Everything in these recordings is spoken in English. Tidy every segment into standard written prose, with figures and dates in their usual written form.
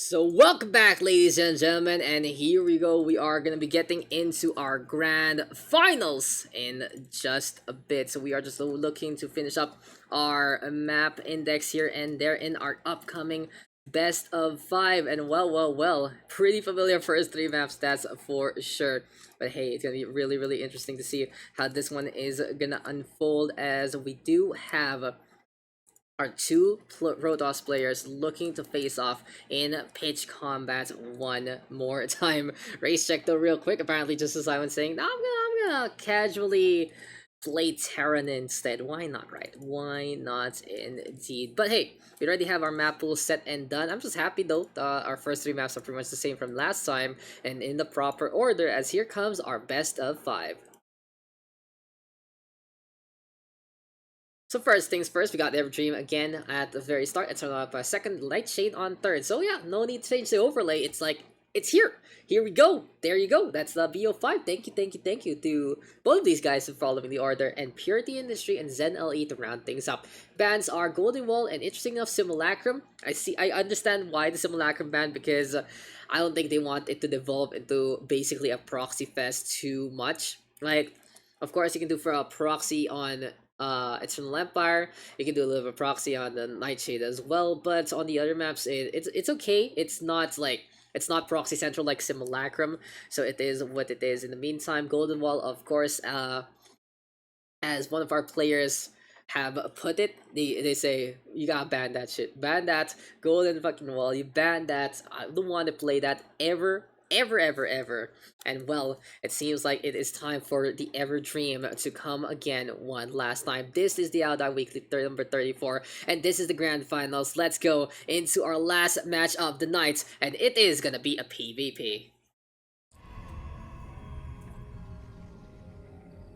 So welcome back, ladies and gentlemen, and here we go. We are going to be getting into our grand finals in just a bit. So we are just looking to finish up our map index here and there in our upcoming best of 5. And well, pretty familiar first 3 maps, that's for sure. But hey, it's going to be really interesting to see how this one is going to unfold, as we do have are two Protoss players looking to face off in pitch combat one more time. Race check though real quick. Apparently JusticeSimon saying, no, I'm gonna casually play Terran instead. Why not, right? Why not indeed? But hey, we already have our map pool set and done. I'm just happy though. Our first 3 maps are pretty much the same from last time and in the proper order, as here comes our best of 5. So first things first, we got Everdream again at the very start. It's up a second, Nightshade on third. So yeah, no need to change the overlay. It's like, it's here. Here we go. There you go. That's the BO5. Thank you to both of these guys for following the order, and Purity Industry and Zen LE to round things up. Bans are Golden Wall and, interesting enough, Simulacrum. I understand why the Simulacrum ban, because I don't think they want it to devolve into basically a proxy fest too much. Like, of course you can do for a proxy on Eternal Empire. You can do a little bit of proxy on the Nightshade as well, but on the other maps, it's okay. It's not like, it's not proxy central like Simulacrum, so it is what it is. In the meantime, Golden Wall, of course, as one of our players have put it, they say, you gotta ban that shit. Ban that Golden fucking Wall. You ban that. I don't want to play that ever. And well, it seems like it is time for the Everdream to come again one last time. This is the Outdoor Weekly number 34, and this is the grand finals. Let's go into our last match of the night, and it is gonna be a PvP.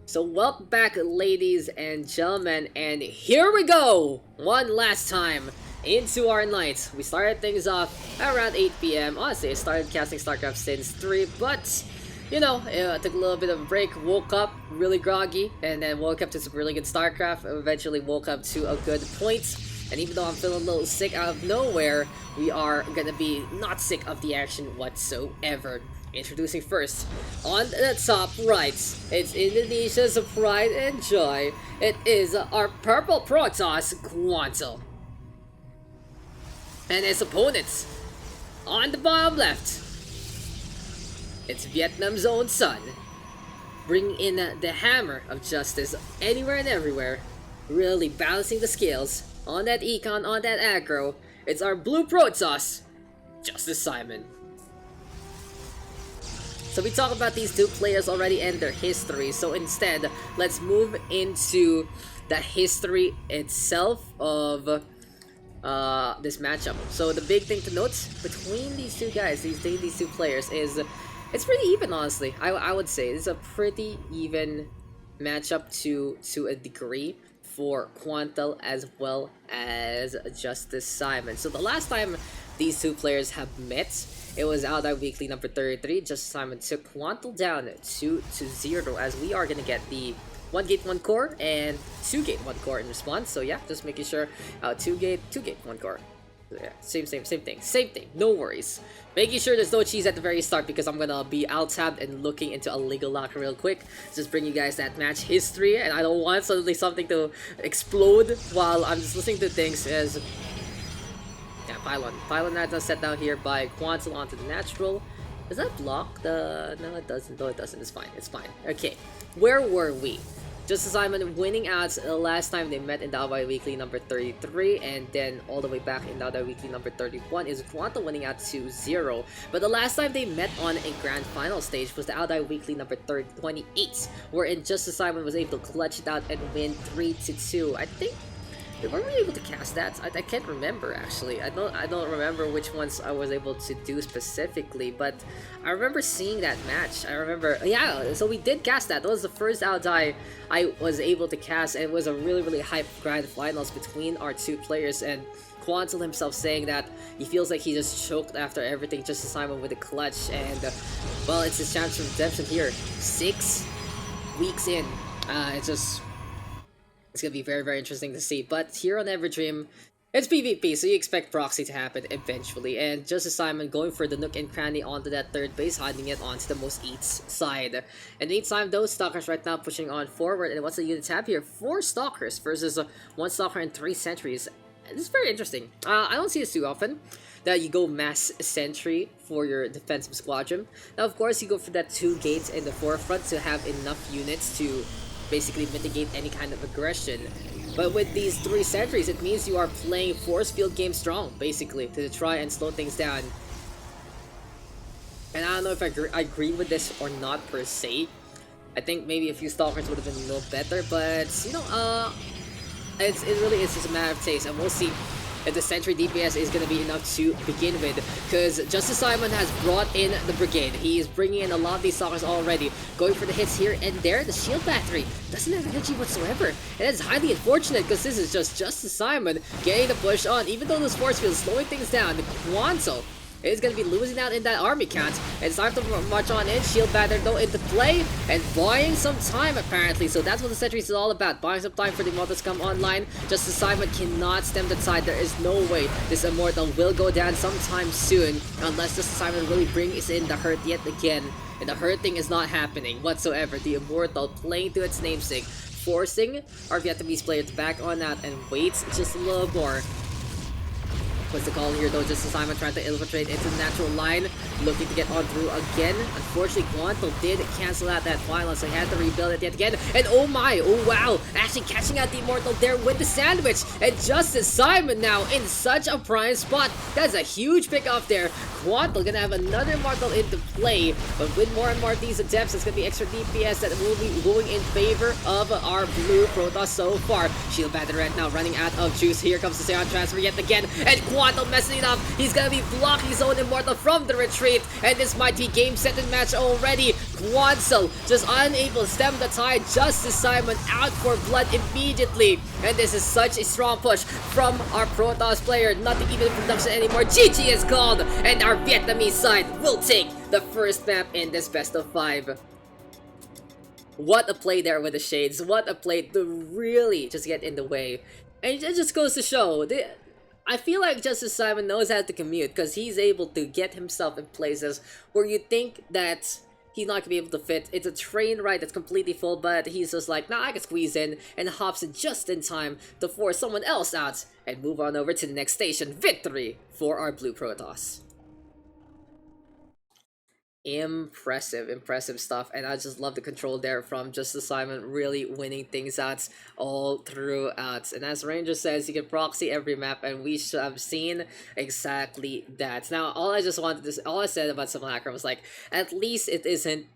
So welcome back, ladies and gentlemen, and here we go one last time into our night. We started things off around 8 p.m. Honestly, I started casting StarCraft since 3, but you know, I took a little bit of a break, woke up really groggy, and then woke up to some really good StarCraft. Eventually woke up to a good point, and even though I'm feeling a little sick out of nowhere, we are gonna be not sick of the action whatsoever. Introducing first, on the top right, it's Indonesia's pride and joy. It is our purple Protoss, Quantel. And his opponents, on the bottom left, it's Vietnam's own son, bringing in the hammer of justice anywhere and everywhere, really balancing the scales on that econ, on that aggro. It's our blue Protoss, JusticeSimon. So we talked about these two players already and their history, so instead, let's move into the history itself of this matchup. So the big thing to note between these two guys, these two players, is it's pretty even, honestly. I would say it's a pretty even matchup to a degree for Quantel as well as JusticeSimon. So the last time these two players have met, it was Outdoor Weekly number 33. JusticeSimon took Quantel down 2-0, as we are gonna get the 1 gate 1 core and 2 gate 1 core in response. So yeah, just making sure 2 gate 1 core. Yeah, same thing, no worries. Making sure there's no cheese at the very start, because I'm gonna be alt-tabbed and looking into a legal lock real quick. Just bring you guys that match history, and I don't want suddenly something to explode while I'm just listening to things. As yeah, pylon that's set down here by Quantel onto the natural. Does that block the... No, it doesn't. No, it doesn't. It's fine. Okay, where were we? JusticeSimon winning out the last time they met in the Outdoor Weekly number 33, and then all the way back in the Outdoor Weekly number 31 is Quantel winning out 2-0. But the last time they met on a grand final stage was the Outdoor Weekly number 28, wherein JusticeSimon was able to clutch it out and win 3-2. I think... were we able to cast that? I can't remember, actually. I don't remember which ones I was able to do specifically, but I remember seeing that match. I remember, yeah, so we did cast that. That was the first Outdie I was able to cast, and it was a really hype grand finals between our two players, and Quantel himself saying that he feels like he just choked after everything, JusticeSimon with a clutch, and well, it's his chance for redemption here. 6 weeks in. It's gonna be very interesting to see. But here on Everdream, It's PvP, so you expect proxy to happen eventually, and JusticeSimon going for the nook and cranny onto that third base, hiding it onto the most eats side. And in the meantime, those stalkers right now pushing on forward, and what's the unit tab here? 4 stalkers versus 1 stalker and 3 sentries. This is very interesting. I don't see this too often, that you go mass sentry for your defensive squadron. Now, of course, you go for that 2 gates in the forefront to have enough units to basically mitigate any kind of aggression. But with these 3 sentries, it means you are playing force field game strong, basically, to try and slow things down. And I don't know if I agree with this or not per se. I think maybe a few stalkers would have been a little better, but you know, it really is just a matter of taste, and we'll see if the sentry DPS is going to be enough to begin with, because JusticeSimon has brought in the brigade. He is bringing in a lot of these stalkers already, going for the hits here and there. The shield battery doesn't have energy whatsoever, and it's highly unfortunate because this is just JusticeSimon getting the push on, even though this force field is slowing things down. The Quantel is going to be losing out in that army count. It's time to march on in. Shield battery though into play and buying some time apparently. So that's what the sentry is all about. Buying some time for the Immortals to come online. JusticeSimon cannot stem the tide. There is no way this Immortal will go down sometime soon unless JusticeSimon really brings in the hurt yet again. And the hurting is not happening whatsoever. The Immortal playing to its namesake, forcing our Vietnamese player to back on out and wait just a little more. What's the call here though? JusticeSimon trying to infiltrate into the natural line, looking to get on through again. Unfortunately, Quantel did cancel out that final, so he had to rebuild it yet again. And oh my, oh wow, actually catching out the Immortal there with the sandwich. And JusticeSimon now in such a prime spot. That's a huge pick off there. Quantel gonna have another Immortal into play, but with more and more of these attempts, it's gonna be extra DPS that will be going in favor of our blue Protoss so far. Shield battery right now running out of juice. Here comes the Seon transfer yet again, and Quantel messing it up. He's gonna be blocking his own Immortal from the retreat, and this might be game set and match already. Quantel just unable to stem the tide. JusticeSimon out for blood immediately, and this is such a strong push from our Protoss player. Nothing even in production anymore. GG is called, and our Vietnamese side will take the first map in this best of 5. What a play there with the Shades. What a play to really just get in the way. And it just goes to show, I feel like JusticeSimon knows how to commute, because he's able to get himself in places where you think that he's not going to be able to fit. It's a train ride that's completely full, but he's just like, nah, I can squeeze in, and hops in just in time to force someone else out and move on over to the next station. Victory for our blue Protoss. Impressive stuff, and I just love the control there from JusticeSimon, really winning things out all throughout. And as Ranger says, you can proxy every map, and we should have seen exactly that. Now, all I said about Simulacra was like, at least it isn't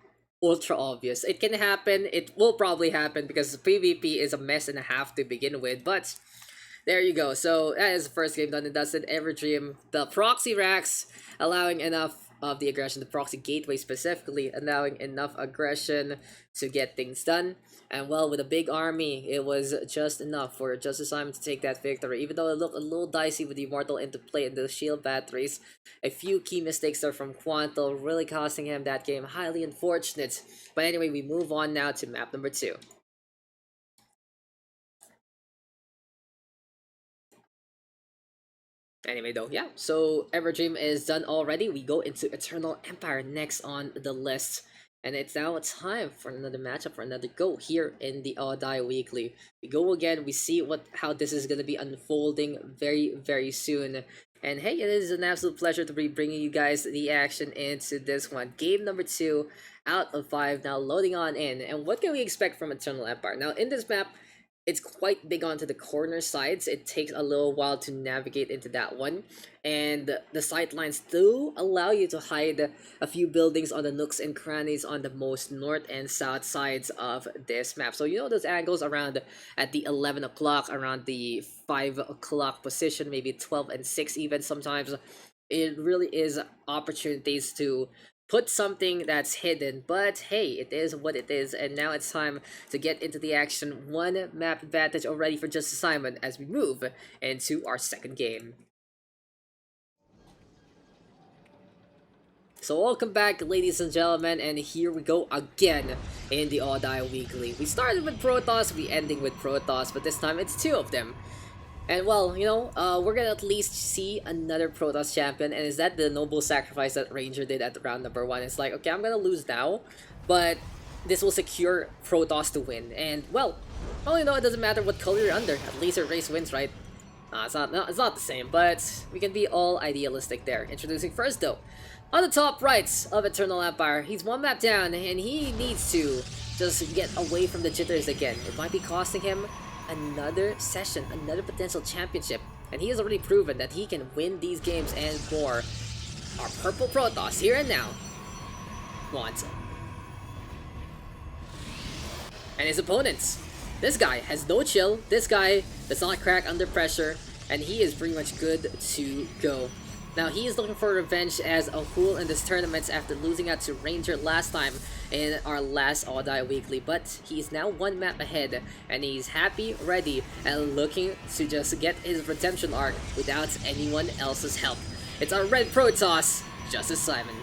ultra obvious. It can happen, it will probably happen, because PvP is a mess and a half to begin with, but there you go. So that is the first game done and dusted. Everdream, the proxy racks allowing enough of the aggression, the proxy gateway specifically allowing enough aggression to get things done. And well, with a big army, it was just enough for JusticeSimon to take that victory, even though it looked a little dicey with the Immortal into play and the shield batteries. A few key mistakes there from Quantel, really costing him that game. Highly unfortunate. But anyway, we move on now to map number 2. Anyway though, yeah, so Everdream is done already. We go into Eternal Empire next on the list. And it's now time for another matchup, for another go here in the Audai Weekly. We go again, we see how this is going to be unfolding very soon. And hey, it is an absolute pleasure to be bringing you guys the action into this one. Game number 2 out of 5 now loading on in. And what can we expect from Eternal Empire? Now in this map, it's quite big onto the corner sides. It takes a little while to navigate into that one. And the sight lines do allow you to hide a few buildings on the nooks and crannies on the most north and south sides of this map. So you know those angles around at the 11 o'clock, around the 5 o'clock position, maybe 12 and 6 even sometimes. It really is opportunities to put something that's hidden, but hey, it is what it is, and now it's time to get into the action. 1 map advantage already for JusticeSimon as we move into our second game. So welcome back, ladies and gentlemen, and here we go again in the Audai Weekly. We started with Protoss, we ending with Protoss, but this time it's 2 of them. And well, we're gonna at least see another Protoss champion, and is that the noble sacrifice that Ranger did at round number 1? It's like, okay, I'm gonna lose now, but this will secure Protoss to win. And well, it doesn't matter what color you're under, at least your race wins, right? It's not the same, but we can be all idealistic there. Introducing first though, on the top right of Eternal Empire, he's one map down, and he needs to just get away from the jitters again. It might be costing him another session, another potential championship, and he has already proven that he can win these games and more. Our purple Protoss here and now, Quantel. And his opponents. This guy has no chill, this guy does not crack under pressure, and he is pretty much good to go. Now, he is looking for revenge as a whole in this tournament after losing out to Ranger last time in our last All Die Weekly, but he's now one map ahead, and he's happy, ready, and looking to just get his redemption arc without anyone else's help. It's our red Protoss, JusticeSimon.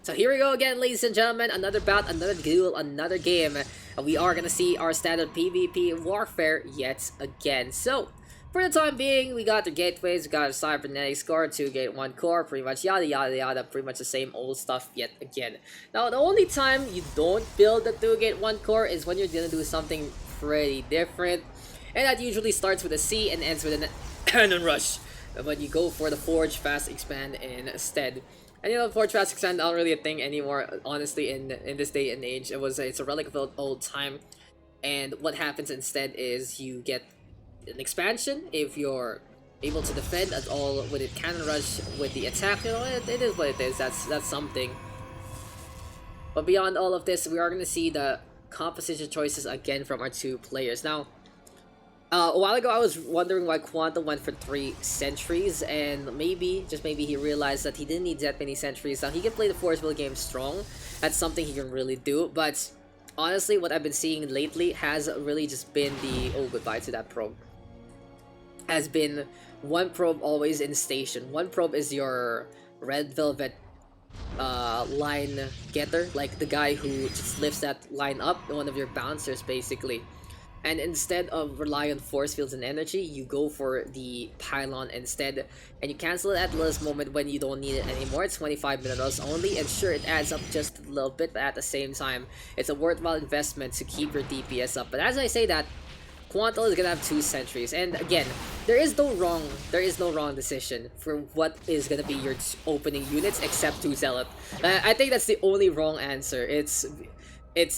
So here we go again, ladies and gentlemen, another bout, another duel, another game. We are gonna see our standard PvP warfare yet again. So, for the time being, we got the gateways, we got a cybernetics core, 2 gate 1 core, pretty much yada yada yada, pretty much the same old stuff yet again. Now, the only time you don't build the 2 gate 1 core is when you're gonna do something pretty different. And that usually starts with a C and ends with a cannon rush. But you go for the Forge Fast Expand instead. And Forge Fast Expand not really a thing anymore, honestly, in this day and age. It's a relic of old time. And what happens instead is you get an expansion if you're able to defend at all with a cannon rush with the attack. It is what it is. That's something. But beyond all of this, we are going to see the composition choices again from our 2 players. Now, a while ago I was wondering why Quantel went for 3 sentries, and maybe, just maybe, he realized that he didn't need that many sentries. Now, he can play the force field game strong. That's something he can really do, but honestly, what I've been seeing lately has really just been the, oh, goodbye to that probe, has been 1 probe always in station. 1 probe is your red velvet line getter, like the guy who just lifts that line up, one of your bouncers basically. And instead of relying on force fields and energy, you go for the pylon instead, and you cancel it at the last moment when you don't need it anymore. It's 25 minerals only, and sure, it adds up just a little bit, but at the same time, it's a worthwhile investment to keep your DPS up. But as I say that, Quantel is gonna have 2 sentries, and again, there is no wrong decision for what is gonna be your opening units except 2 Zealot. I think that's the only wrong answer. It's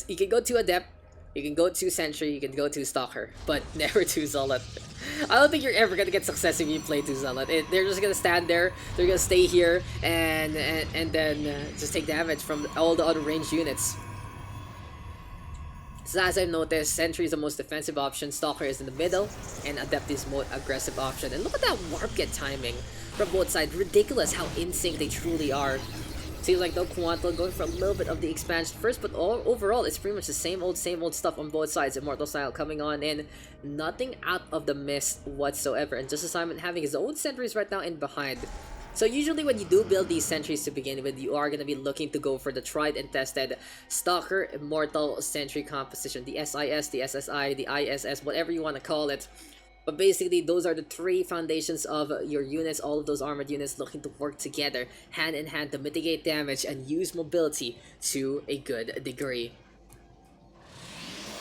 you can go to Adept, you can go to Sentry, you can go to Stalker, but never to Zealot. I don't think you're ever gonna get success if you play to Zealot. They're just gonna stand there, they're gonna stay here, and then just take damage from all the other ranged units. So as I've noticed, Sentry is the most defensive option, Stalker is in the middle, and Adept is the most aggressive option. And look at that warp get timing from both sides. Ridiculous how in sync they truly are. Seems like though Quantel going for a little bit of the expansion first, but overall it's pretty much the same old stuff on both sides. Immortal Style coming on in, nothing out of the mist whatsoever, and JusticeSimon having his own sentries right now in behind. So usually when you do build these sentries to begin with, you are going to be looking to go for the tried and tested Stalker Immortal Sentry composition, the SIS, the SSI, the ISS, whatever you want to call it. But basically, those are the 3 foundations of your units, all of those armored units looking to work together, hand in hand, to mitigate damage and use mobility to a good degree.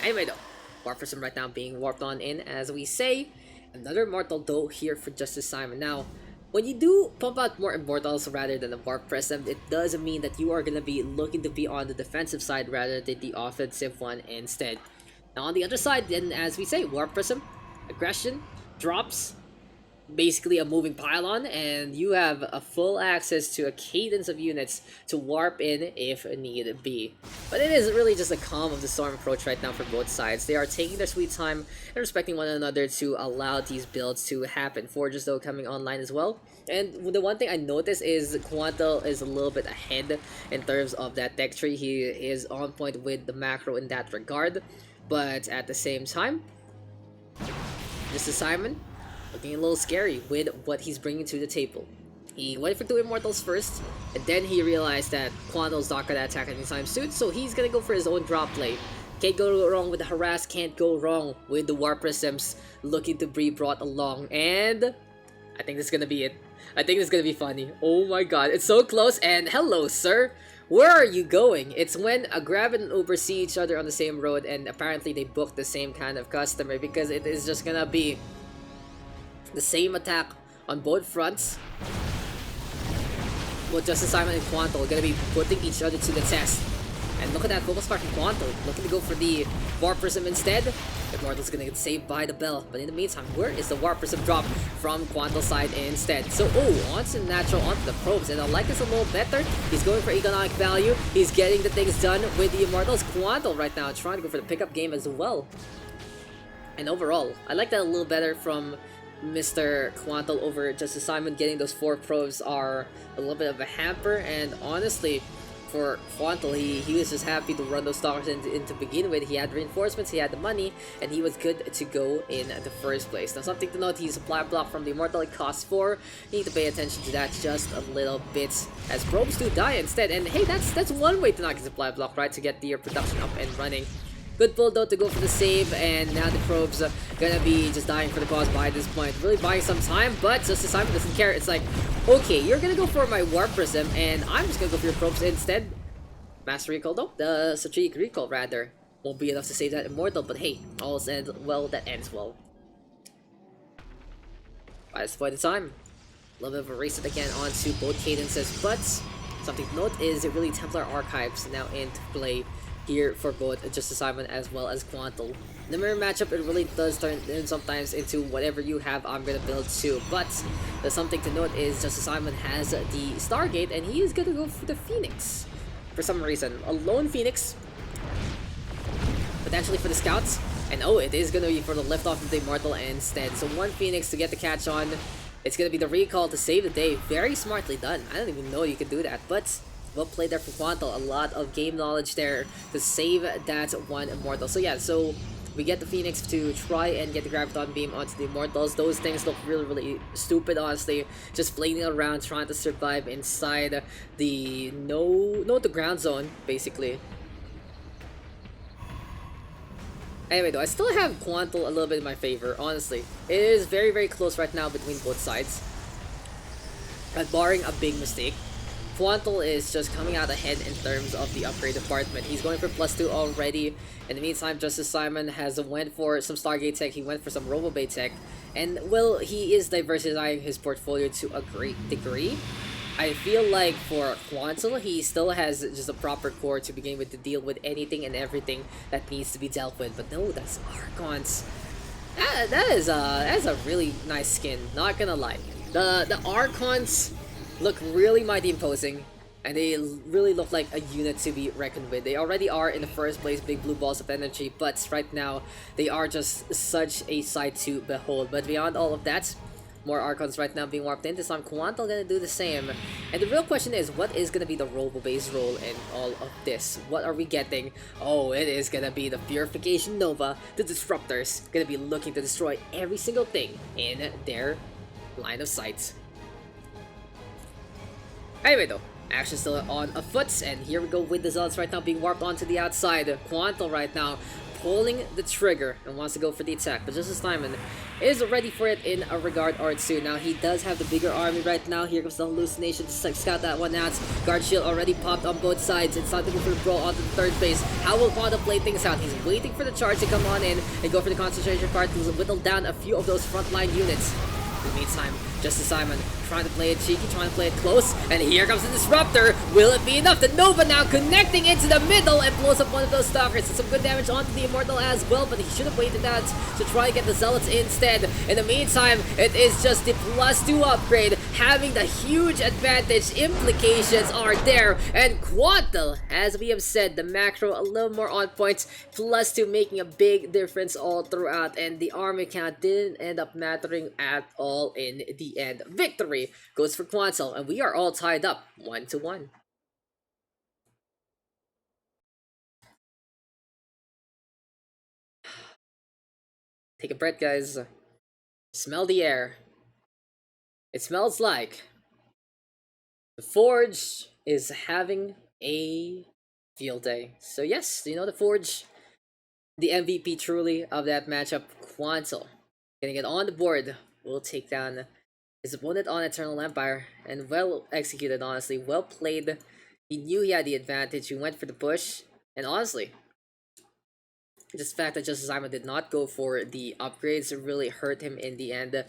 Anyway though, Warp Prism right now being warped on in, as we say. Another Immortal though here for JusticeSimon. Now, when you do pump out more Immortals rather than a Warp Prism, it does mean that you are going to be looking to be on the defensive side rather than the offensive one instead. Now on the other side, then, as we say, Warp Prism, aggression, drops, basically a moving pylon, and you have a full access to a cadence of units to warp in if need be. But it is really just a calm of the storm approach right now for both sides. They are taking their sweet time and respecting one another to allow these builds to happen. Forges though coming online as well. And the one thing I noticed is Quantel is a little bit ahead in terms of that tech tree. He is on point with the macro in that regard. But at the same time, JusticeSimon looking a little scary with what he's bringing to the table. He went for 2 Immortals first, and then he realized that Quantel's not gonna attack anytime soon, so he's gonna go for his own drop play. Can't go wrong with the harass, can't go wrong with the War Prisms looking to be brought along. And I think this is gonna be it. I think this is gonna be funny. Oh my god, it's so close. And hello, sir. Where are you going? It's when a Grab and Uber see each other on the same road, and apparently they booked the same kind of customer, because it is just gonna be the same attack on both fronts. Well, JusticeSimon and Quantel are gonna be putting each other to the test. And look at that focus card from Quantel, looking to go for the Warp Prism instead. Immortal's gonna get saved by the bell, but in the meantime, where is the Warp Prism drop from Quantel's side instead? So, onto the natural, onto the probes, and I like this a little better. He's going for economic value, he's getting the things done with the Immortals. Quantel right now trying to go for the pickup game as well. And overall, I like that a little better from Mr. Quantel over JusticeSimon. Getting those 4 probes are a little bit of a hamper, and honestly, for Quantel, he was just happy to run those stalkers in to begin with. He had reinforcements, he had the money, and he was good to go in the first place. Now, something to note, he's supply block from the Immortal. It costs 4. You need to pay attention to that just a little bit, as probes do die instead. And hey, that's one way to knock his supply block, right? To get your production up and running. Good pull though to go for the save, and now the probes gonna be just dying for the cause by this point. Really buying some time, but JusticeSimon doesn't care. It's like, okay, you're gonna go for my Warp Prism, and I'm just gonna go for your probes instead. Master Recall though, the Strategic Recall rather, won't be enough to save that Immortal, but hey, all's end well that ends well. By this point in time, a little bit of a race it again onto both cadences, but something to note is it really Templar Archives now into play here for both JusticeSimon as well as Quantel. The mirror matchup, it really does turn in sometimes into whatever you have, I'm gonna build too. But there's something to note is JusticeSimon has the Stargate, and he is gonna go for the Phoenix for some reason. A lone Phoenix, potentially for the Scouts, and it is gonna be for the lift off of the Immortal instead. So 1 Phoenix to get the catch on. It's gonna be the recall to save the day. Very smartly done. I don't even know you could do that, but well played there for Quantel. A lot of game knowledge there to save that 1 Immortal. So yeah, so we get the Phoenix to try and get the Graviton Beam onto the Immortals. Those things look really, really stupid, honestly. Just flailing around, trying to survive inside the no to ground zone, basically. Anyway though, I still have Quantel a little bit in my favor, honestly. It is very, very close right now between both sides. But barring a big mistake, Quantel is just coming out ahead in terms of the upgrade department. He's going for +2 already. In the meantime, JusticeSimon has went for some Stargate tech, he went for some Robobay tech, and well, he is diversifying his portfolio to a great degree. I feel like for Quantel, he still has just a proper core to begin with to deal with anything and everything that needs to be dealt with. But no, that's Archons. That is a really nice skin, not gonna lie. The Archons look really mighty imposing, and they really look like a unit to be reckoned with. They already are in the first place big blue balls of energy, but right now they are just such a sight to behold. But beyond all of that, more Archons right now being warped in. This time Quantel gonna do the same. And the real question is, what is gonna be the Robo-Base role in all of this? What are we getting? It is gonna be the Purification Nova. The Disruptors gonna be looking to destroy every single thing in their line of sight. Anyway though, action still on afoot, and here we go with the Zealots right now being warped onto the outside. Quantel right now pulling the trigger and wants to go for the attack, but JusticeSimon is ready for it in a regard or two. Now he does have the bigger army right now. Here comes the hallucination to scout that one out. Guard shield already popped on both sides. It's time to go for the brawl onto the third base. How will Quantel play things out? He's waiting for the charge to come on in and go for the concentration card to whittle down a few of those frontline units. In the meantime, JusticeSimon trying to play it cheeky, trying to play it close, and here comes the Disruptor. Will it be enough? The Nova now connecting into the middle and blows up one of those Stalkers. And some good damage onto the Immortal as well, but he should have waited out to try and get the Zealots instead. In the meantime, it is just the +2 upgrade having the huge advantage. Implications are there, and Quantel, as we have said, the macro a little more on point, +2 making a big difference all throughout, and the army count didn't end up mattering at all in the end. Victory goes for Quantel, and we are all tied up 1-1. Take a breath, guys. Smell the air. It smells like the Forge is having a field day. So yes, you know the Forge the MVP truly of that matchup, Quantel. Gonna get on the board. Will take down his opponent on Eternal Empire, and well executed, honestly. Well played. He knew he had the advantage. He went for the push, and honestly, just the fact that JusticeSimon did not go for the upgrades really hurt him in the end.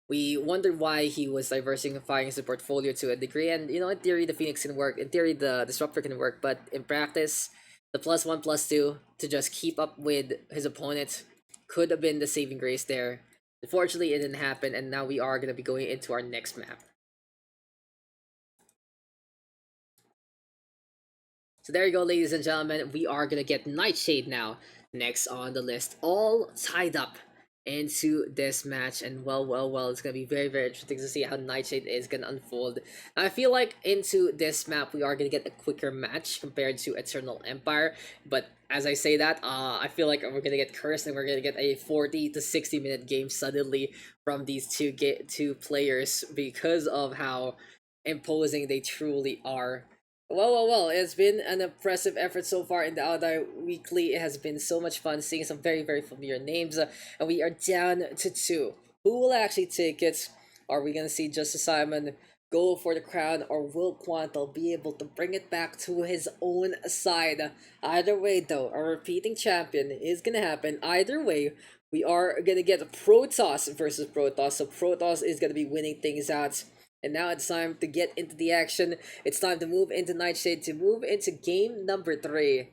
We wondered why he was diversifying his portfolio to a degree, and in theory the Phoenix can work, in theory the Disruptor can work, but in practice, the +1, +2 to just keep up with his opponent could have been the saving grace there. Unfortunately, it didn't happen, and now we are going to be going into our next map. So there you go, ladies and gentlemen, we are going to get Nightshade now, next on the list, all tied up into this match, and well, it's gonna be very interesting to see how Nightshade is gonna unfold. Now, I feel like into this map we are gonna get a quicker match compared to Eternal Empire, but as I say that, I feel like we're gonna get cursed and we're gonna get a 40 to 60 minute game suddenly from these two players because of how imposing they truly are. Well, it's been an impressive effort so far in the Outdie Weekly. It has been so much fun seeing some very familiar names, and we are down to 2. Who will actually take it? Are we gonna see JusticeSimon go for the crown, or will Quantel be able to bring it back to his own side? Either way, though, a repeating champion is gonna happen. Either way, we are gonna get Protoss versus Protoss, so Protoss is gonna be winning things out. And now it's time to get into the action. It's time to move into Nightshade, to move into game number 3.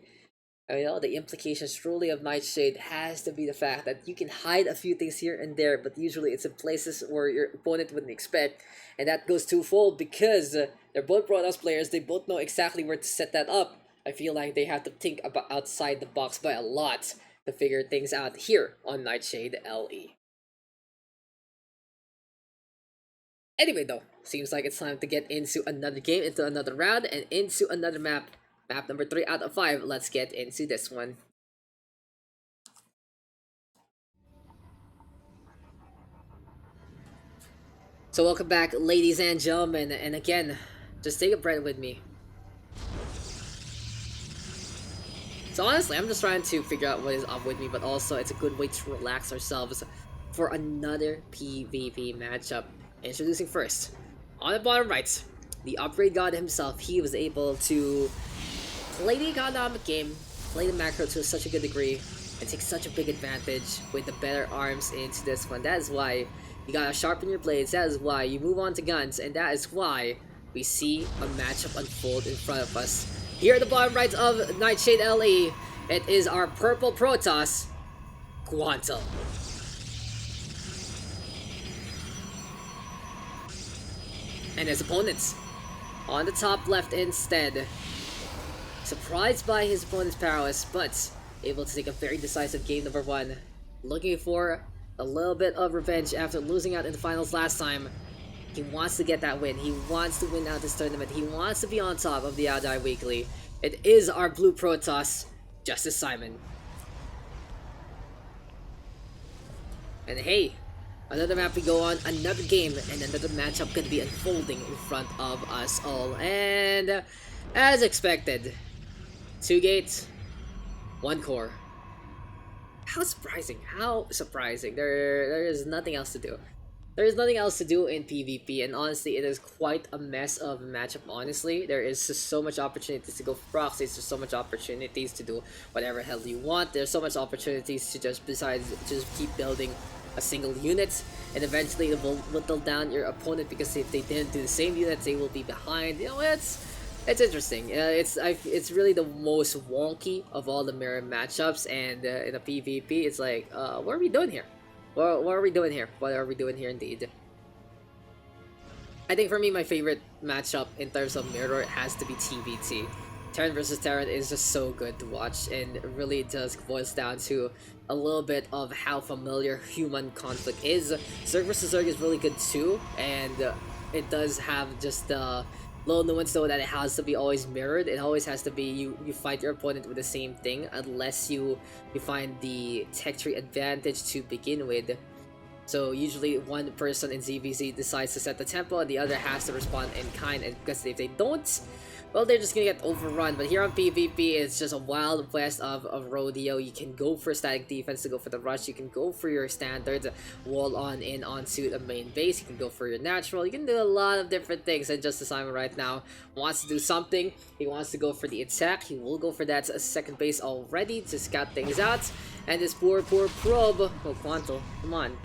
The implications truly of Nightshade has to be the fact that you can hide a few things here and there, but usually it's in places where your opponent wouldn't expect. And that goes twofold because they're both Protoss players. They both know exactly where to set that up. I feel like they have to think about outside the box by a lot to figure things out here on Nightshade LE. Anyway, though, seems like it's time to get into another game, into another round, and into another map. Map number 3 out of 5. Let's get into this one. So welcome back, ladies and gentlemen, and again, just take a breath with me. So honestly, I'm just trying to figure out what is up with me, but also it's a good way to relax ourselves for another PvP matchup. Introducing first, on the bottom right, the upgrade god himself. He was able to play the economic game, play the macro to such a good degree, and take such a big advantage with the better arms into this one. That is why you gotta sharpen your blades, that is why you move on to guns, and that is why we see a matchup unfold in front of us. Here at the bottom right of Nightshade LE, it is our purple Protoss, Quantel. And his opponents on the top left instead. Surprised by his opponent's prowess, but able to take a very decisive game number 1. Looking for a little bit of revenge after losing out in the finals last time. He wants to get that win. He wants to win out this tournament. He wants to be on top of the Outdie Weekly. It is our blue Protoss, JusticeSimon. And hey, another map we go on, another game, and another matchup gonna be unfolding in front of us all. And as expected, 2 gates, 1 core. How surprising, There is nothing else to do. There is nothing else to do in PvP, and honestly, it is quite a mess of a matchup, honestly. There is just so much opportunities to go for proxies, there's so much opportunities to do whatever hell you want, there's so much opportunities to just keep building a single unit, and eventually it will whittle down your opponent, because if they didn't do the same units, they will be behind. It's interesting. It's really the most wonky of all the mirror matchups, and in a PvP, it's like, what are we doing here? What are we doing here? What are we doing here indeed? I think for me, my favorite matchup in terms of mirror has to be TVT. Terran versus Terran is just so good to watch, and it really does boils down to a little bit of how familiar human conflict is. Zerg versus Zerg is really good too, and it does have just the little nuance though that it has to be always mirrored. It always has to be you fight your opponent with the same thing, unless you find the tech tree advantage to begin with. So usually one person in ZVZ decides to set the tempo and the other has to respond in kind, and because if they don't, well, they're just gonna get overrun. But here on PvP, it's just a wild west of rodeo. You can go for static defense to go for the rush. You can go for your standard wall on in onto the main base. You can go for your natural. You can do a lot of different things. And JusticeSimon right now wants to do something. He wants to go for the attack. He will go for that second base already to scout things out. And this poor probe. Oh, Quantel, come on.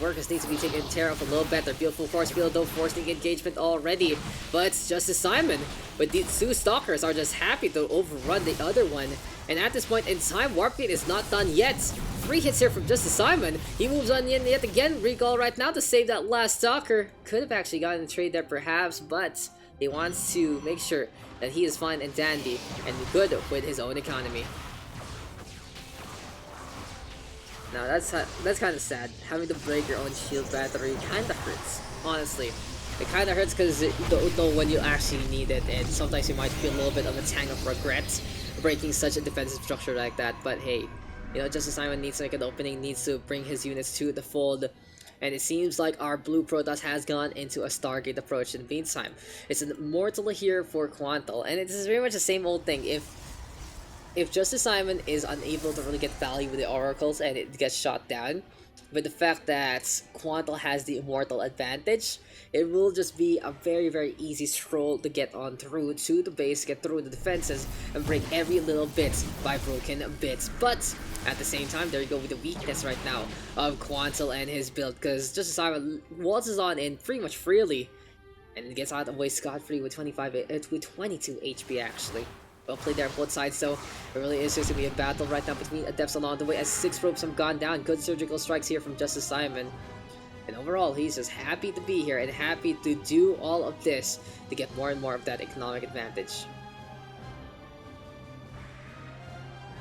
Workers need to be taken care of a little better. Beautiful force field, though, forcing engagement already. But JusticeSimon, with these two stalkers, are just happy to overrun the other one. And at this point in time, Warp Gate is not done yet. 3 hits here from JusticeSimon. He moves on yet again. Recall right now to save that last stalker. Could have actually gotten a trade there perhaps, but he wants to make sure that he is fine and dandy and good with his own economy. Now that's kind of sad. Having to break your own shield battery kind of hurts, honestly. It kind of hurts because you don't know when you actually need it, and sometimes you might feel a little bit of a tang of regret breaking such a defensive structure like that. But hey, you know, JusticeSimon needs to make an opening, needs to bring his units to the fold. And it seems like our blue Protoss has gone into a Stargate approach in the meantime. It's an Immortal here for Quantel, and it is very much the same old thing. If JusticeSimon is unable to really get value with the oracles and it gets shot down, with the fact that Quantel has the immortal advantage, it will just be a very easy stroll to get on through to the base, get through the defenses, and break every little bit by broken bits. But at the same time, there you go with the weakness right now of Quantel and his build, because JusticeSimon waltzes on in pretty much freely, and gets out of the way scot-free with 22 HP actually. Well played there on both sides, so it really is just going to be a battle right now between Adepts along the way as 6 ropes have gone down. Good surgical strikes here from JusticeSimon. And overall, he's just happy to be here and happy to do all of this to get more and more of that economic advantage.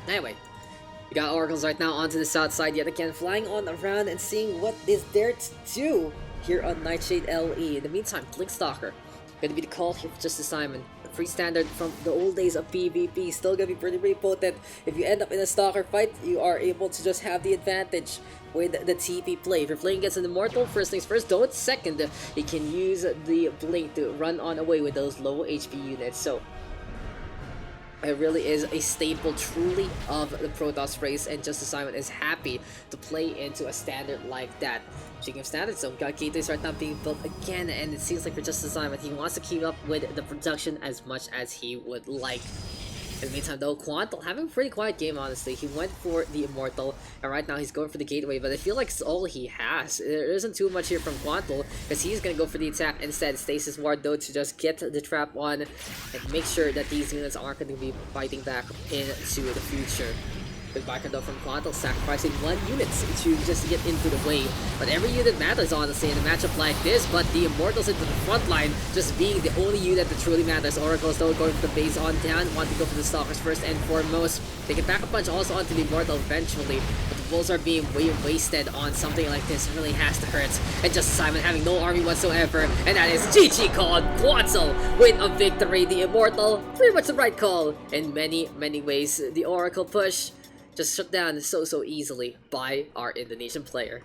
Anyway, we got Oracles right now onto the south side yet again, flying on around and seeing what is there to do here on Nightshade LE. In the meantime, Blinkstalker going to be the call here for JusticeSimon. Free standard from the old days of PvP, still gonna be pretty potent. If you end up in a stalker fight, you are able to just have the advantage with the TP play. If you're playing against an Immortal, first things first, don't second. You can use the Blink to run on away with those low HP units. So it really is a staple, truly, of the Protoss race, and JusticeSimon is happy to play into a standard like that. Speaking of standards, so we got gateways right now being built again, and it seems like for JusticeSimon, he wants to keep up with the production as much as he would like. In the meantime, though, Quantel having a pretty quiet game, honestly. He went for the Immortal, and right now he's going for the Gateway, but I feel like it's all he has. There isn't too much here from Quantel, because he's going to go for the attack instead. Stasis Ward, though, to just get the trap on and make sure that these units aren't going to be fighting back into the future. Good backer though from Quantel, sacrificing 1 unit to just get into the way. But every unit matters, honestly, in a matchup like this. But the Immortals into the front line just being the only unit that truly matters. Oracles though going for the base on down, want to go for the Stalkers first and foremost. They can back a punch also onto the Immortal eventually. But the Bulls are being way wasted on something like this. It really has to hurt. And JusticeSimon having no army whatsoever. And that is GG called Quantel with a victory. The Immortal, pretty much the right call in many ways. The Oracle push just shut down so easily by our Indonesian player.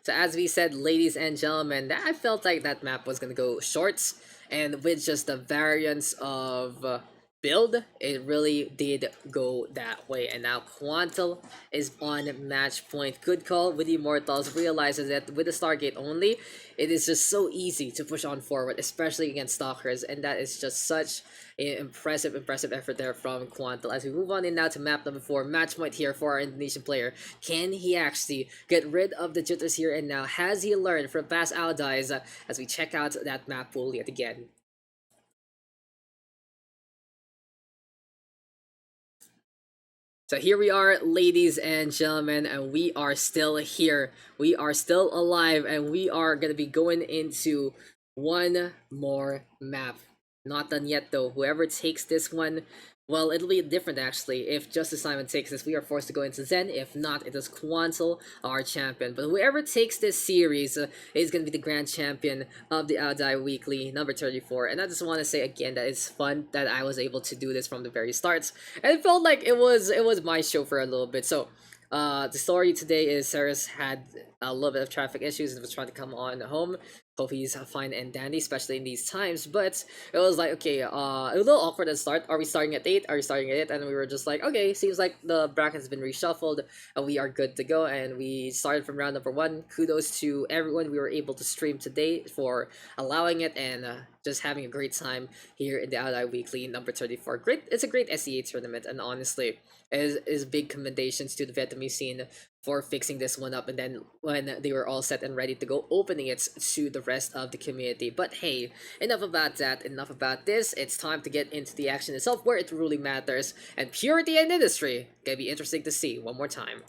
So as we said, ladies and gentlemen, I felt like that map was gonna go short, and with just the variance of build, it really did go that way. And now Quantel is on match point. Good call with the Immortals, realizes that with the Stargate only, it is just so easy to push on forward, especially against Stalkers, and that is just such an impressive effort there from Quantel. As we move on in now to map number 4, match point here for our Indonesian player. Can he actually get rid of the jitters here and now? Has he learned from past Aldies as we check out that map pool yet again? So here we are, ladies and gentlemen, and we are still here. We are still alive, and we are going to be going into one more map. Not done yet, though. Whoever takes this one, well, it'll be different, actually. If JusticeSimon takes this, we are forced to go into Zen. If not, it is Quantel, our champion. But whoever takes this series is going to be the grand champion of the Audai Weekly, number 34. And I just want to say again that it's fun that I was able to do this from the very start. And it felt like it was my show for a little bit. So The story today is Sarah's had a little bit of traffic issues and was trying to come on home. Hope he's fine and dandy, especially in these times. But it was like, okay, a little awkward at the start. Are we starting at 8? Are we starting at 8? And we were just like, okay, seems like the bracket has been reshuffled and we are good to go. And we started from round number 1. Kudos to everyone we were able to stream today for allowing it and just having a great time here in the Ally Weekly number 34. Great, it's a great SEA tournament, and honestly, is big commendations to the Vietnamese scene for fixing this one up, and then when they were all set and ready to go, opening it to the rest of the community. But hey, enough about that, enough about this. It's time to get into the action itself, where it really matters, and purity and industry. Gonna be interesting to see one more time.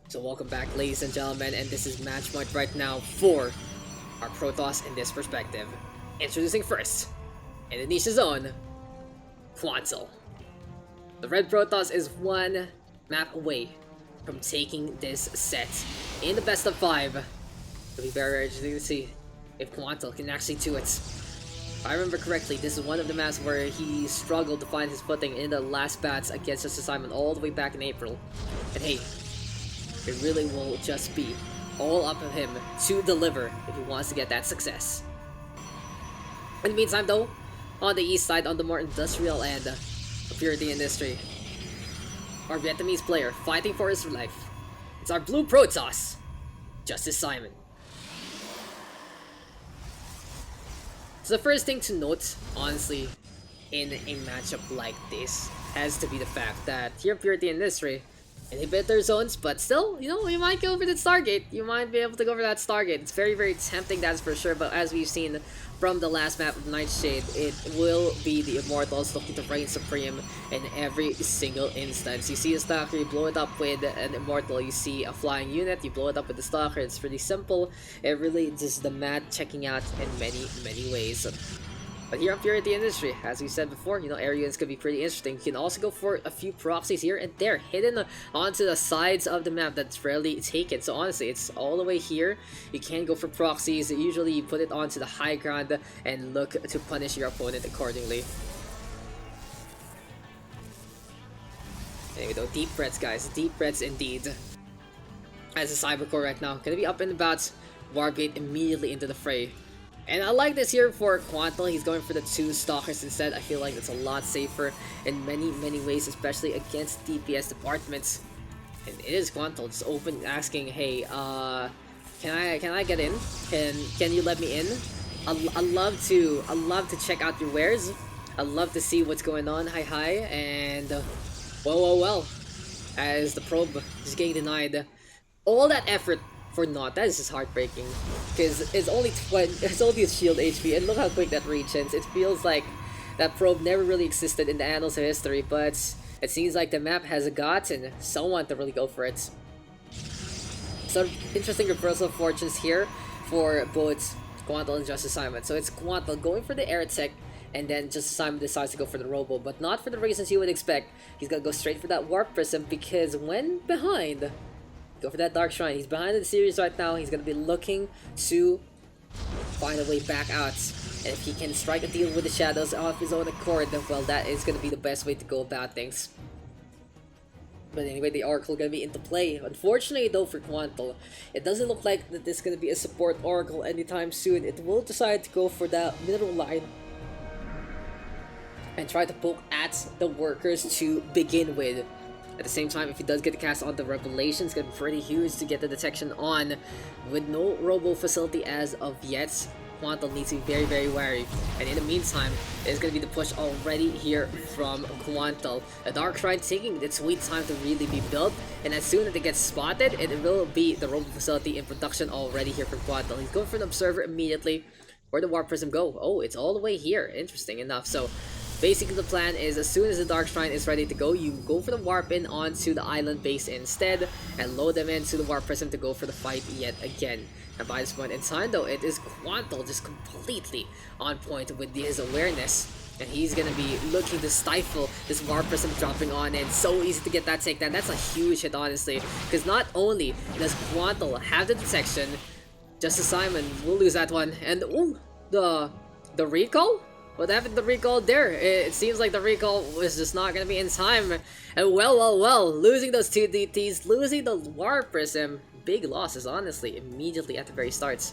So welcome back, ladies and gentlemen, and this is match point right now for our Protoss in this perspective. Introducing first, Indonesia's own Quantel. The Red Protoss is one map away from taking this set in the best of 5. It'll be very interesting to see if Quantel can actually do it. If I remember correctly, this is one of the maps where he struggled to find his footing in the last bats against JusticeSimon all the way back in April. And hey, it really will just be all up of him to deliver if he wants to get that success. In the meantime though, on the east side, on the more industrial end of Purity Industry, our Vietnamese player fighting for his life. It's our blue Protoss, JusticeSimon. So the first thing to note, honestly, in a matchup like this has to be the fact that here in Purity Industry, inhibitor zones, but still, you know, you might go for the Stargate. You might be able to go for that Stargate. It's very, very tempting, that's for sure, but as we've seen from the last map of Nightshade, it will be the Immortals looking to reign supreme in every single instance. You see a Stalker, you blow it up with an Immortal. You see a flying unit, you blow it up with the Stalker. It's pretty simple. It really just the map checking out in many, many ways. But here on Purity Industry, as we said before, you know, area units could be pretty interesting. You can also go for a few proxies here and there, hidden onto the sides of the map that's rarely taken. So honestly, it's all the way here. You can go for proxies. Usually you put it onto the high ground and look to punish your opponent accordingly. Anyway though, deep breaths guys, deep breaths indeed. As a Cybercore right now, gonna be up and about, Wargate immediately into the fray. And I like this here for Quantel. He's going for the 2 Stalkers instead. I feel like it's a lot safer in many, many ways, especially against DPS departments. And it is Quantel just open asking, hey, can I get in? Can you let me in? I love to check out your wares. I love to see what's going on. Hi, and well. As the probe is getting denied, all that effort for naught. That is just heartbreaking, because it's only a shield HP, and look how quick that regens. It feels like that probe never really existed in the annals of history, but it seems like the map has gotten someone to really go for it. So interesting reversal of fortunes here for both Quantel and JusticeSimon. So it's Quantel going for the air tech, and then JusticeSimon decides to go for the robo, but not for the reasons you would expect. He's gonna go straight for that warp prism, because when behind, go for that Dark Shrine. He's behind in the series right now. He's going to be looking to find a way back out. And if he can strike a deal with the shadows off his own accord, well, that is going to be the best way to go about things. But anyway, the Oracle going to be into play. Unfortunately though for Quantel, it doesn't look like that this is going to be a support Oracle anytime soon. It will decide to go for that middle line and try to poke at the workers to begin with. At the same time, if he does get the cast on the Revelation, it's going to be pretty huge to get the detection on. With no robo facility as of yet, Quantel needs to be very, very wary. And in the meantime, it's going to be the push already here from Quantel. The Dark Shrine taking its sweet time to really be built, and as soon as it gets spotted, it will be the robo facility in production already here from Quantel. He's going for an Observer immediately. Where'd the Warp Prism go? Oh, it's all the way here. Interesting enough. So basically the plan is, as soon as the Dark Shrine is ready to go, you go for the Warp in onto the island base instead, and load them into the Warp Prism to go for the fight yet again. And by this point in time though, it is Quantel just completely on point with his awareness. And he's gonna be looking to stifle this Warp Prism dropping on, and so easy to get that takedown. That's a huge hit honestly, because not only does Quantel have the detection, JusticeSimon will lose that one, and ooh, the recall? What happened to the recall there? It seems like the recall was just not gonna be in time. And well, losing those two DTs, losing the War Prism, big losses, honestly, immediately at the very start.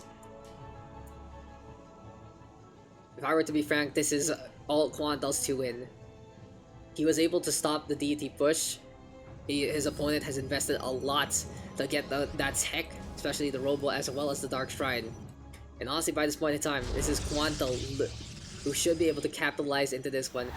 If I were to be frank, this is all Quantel's to win. He was able to stop the DT push. His opponent has invested a lot to get that tech, especially the Robo as well as the Dark Shrine. And honestly, by this point in time, this is Quantel who should be able to capitalize into this one.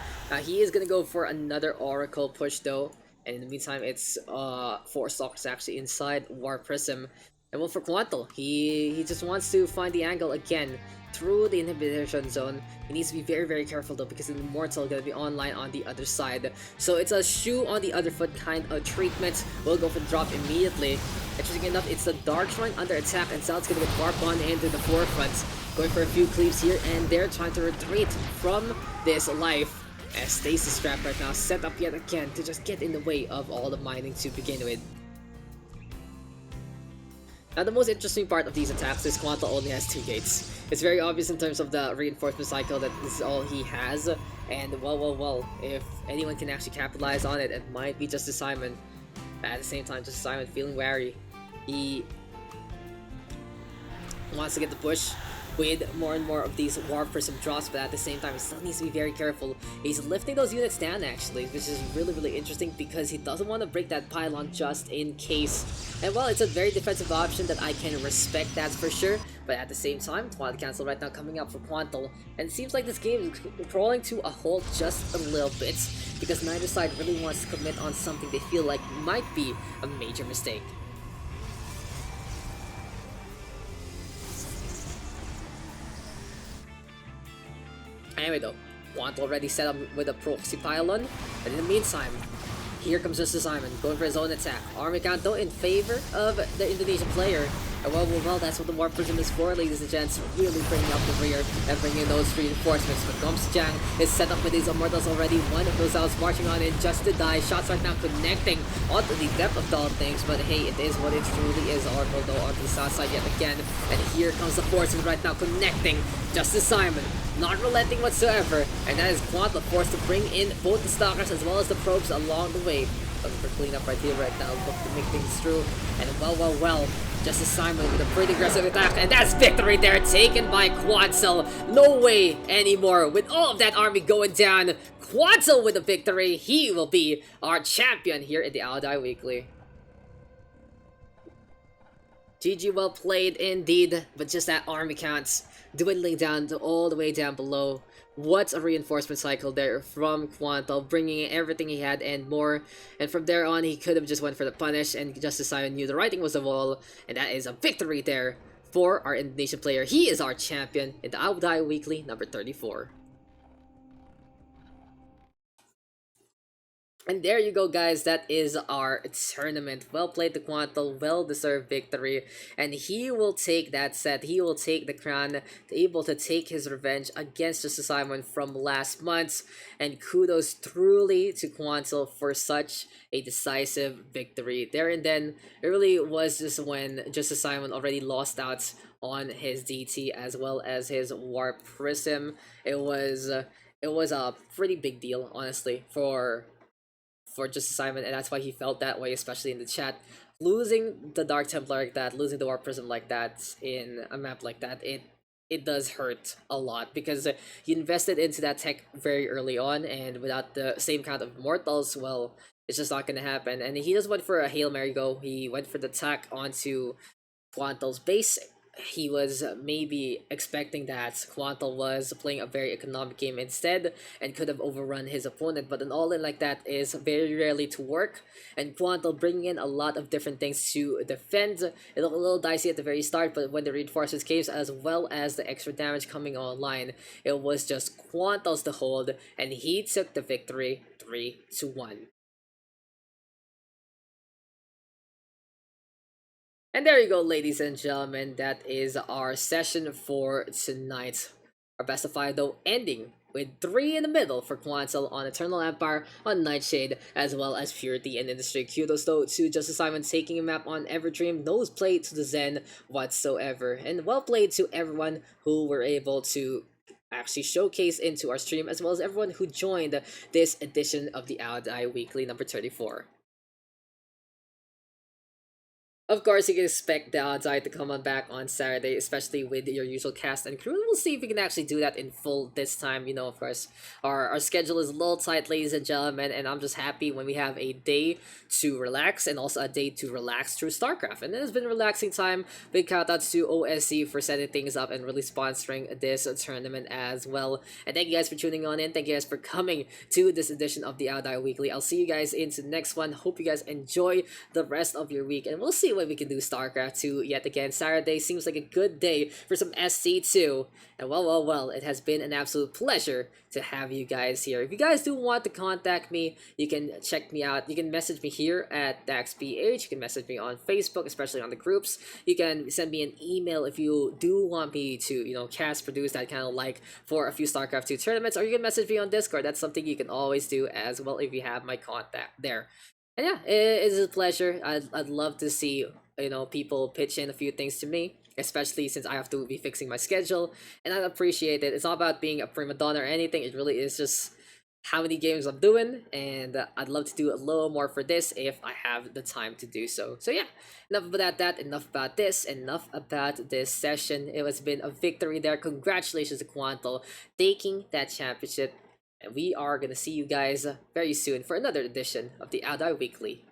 He is gonna go for another Oracle push though, and in the meantime, it's 4 Stalkers actually inside War Prism. And well, for Quantel, he just wants to find the angle again through the inhibition zone. He needs to be very careful though, because the Immortal gonna be online on the other side. So it's a shoe on the other foot kind of treatment. We'll go for the drop immediately. Interesting enough, it's the Dark Shrine under attack, and Sal's gonna get Warp on into the forefront. Going for a few cleaves here, and they're trying to retreat from this life. As Stasis Trap right now set up yet again to just get in the way of all the mining to begin with. Now, the most interesting part of these attacks is Quantel only has 2 gates. It's very obvious in terms of the reinforcement cycle that this is all he has. And well, if anyone can actually capitalize on it, it might be JusticeSimon. At the same time, JusticeSimon feeling wary. He wants to get the push with more and more of these War Prism drops, but at the same time, he still needs to be very careful. He's lifting those units down actually, which is really interesting because he doesn't want to break that pylon just in case. And well, it's a very defensive option that I can respect, that's for sure. But at the same time, Twilight Cancel right now coming up for Quantel, and it seems like this game is crawling to a halt just a little bit because neither side really wants to commit on something they feel like might be a major mistake. Anyway though, Quantel already set up with a proxy pylon, but in the meantime, here comes JusticeSimon going for his own attack. Army count though in favor of the Indonesian player. And well, that's what the War Prism is for, ladies and gents. Really bringing up the rear and bringing those reinforcements. But Gomsjang is set up with his Immortals already. One of those outs marching on in just to die. Shots right now connecting onto the depth of all things. But hey, it is what it truly is. Oracle though on the south side yet again. And here comes the forces right now connecting. JusticeSimon not relenting whatsoever. And that is Quantel forced to bring in both the Stalkers as well as the probes along the way. Looking for cleanup right here right now. Look to make things through. And well. JusticeSimon with a pretty aggressive attack, and that's victory there, taken by Quantel. No way anymore. With all of that army going down, Quantel with the victory. He will be our champion here in the Aodai Weekly. GG, well played indeed, but just that army counts dwindling down to all the way down below. What a reinforcement cycle there from Quantel, bringing in everything he had and more. And from there on, he could have just went for the punish, and JusticeSimon knew the writing was on the wall, and that is a victory there for our Indonesian player. He is our champion in the Aodai Weekly number 34. And there you go, guys. That is our tournament. Well played to Quantel, well-deserved victory. And he will take that set. He will take the crown, able to take his revenge against JusticeSimon from last month. And kudos truly to Quantel for such a decisive victory. There and then, it really was just when JusticeSimon already lost out on his DT as well as his Warp Prism. It was a pretty big deal, honestly, for JusticeSimon, and that's why he felt that way, especially in the chat. Losing the Dark Templar like that, losing the Warp Prism like that in a map like that, it does hurt a lot because he invested into that tech very early on, and without the same count of Immortals, well, it's just not gonna happen. And he just went for a Hail Mary go. He went for the attack onto Quantel's base. He was maybe expecting that Quantel was playing a very economic game instead and could have overrun his opponent, but an all-in like that is very rarely to work, and Quantel bringing in a lot of different things to defend. It looked a little dicey at the very start, but when the reinforcements came as well as the extra damage coming online, it was just Quantel's to hold, and he took the victory 3-1. And there you go, ladies and gentlemen, that is our session for tonight. Our best of 5 though ending with 3 in the middle for Quantel on Eternal Empire, on Nightshade, as well as Purity and Industry. Kudos though to JusticeSimon taking a map on Everdream, no play to the Zen whatsoever. And well played to everyone who were able to actually showcase into our stream, as well as everyone who joined this edition of the Audi Weekly number 34. Of course, you can expect the odds eye to come on back on Saturday, especially with your usual cast and crew. We'll see if we can actually do that in full this time. Of course, our schedule is a little tight, ladies and gentlemen, and I'm just happy when we have a day to relax and also a day to relax through StarCraft. And it has been a relaxing time. Big shoutouts to OSC for setting things up and really sponsoring this tournament as well. And thank you guys for tuning on in. Thank you guys for coming to this edition of the Audi Weekly. I'll see you guys into the next one. Hope you guys enjoy the rest of your week, and we'll see what we can do StarCraft 2 yet again. Saturday seems like a good day for some SC2. And well, it has been an absolute pleasure to have you guys here. If you guys do want to contact me, you can check me out. You can message me here at DaxPH. You can message me on Facebook, especially on the groups. You can send me an email if you do want me to, cast, produce that kind of like for a few StarCraft 2 tournaments. Or you can message me on Discord. That's something you can always do as well if you have my contact there. And yeah, it is a pleasure. I'd love to see people pitch in a few things to me, especially since I have to be fixing my schedule, and I appreciate it. It's not about being a prima donna or anything. It really is just how many games I'm doing, and I'd love to do a little more for this if I have the time to do so. So yeah, enough about that, enough about this, enough about this session. It has been a victory there. Congratulations to Quantel taking that championship. And we are going to see you guys very soon for another edition of the Audi Weekly.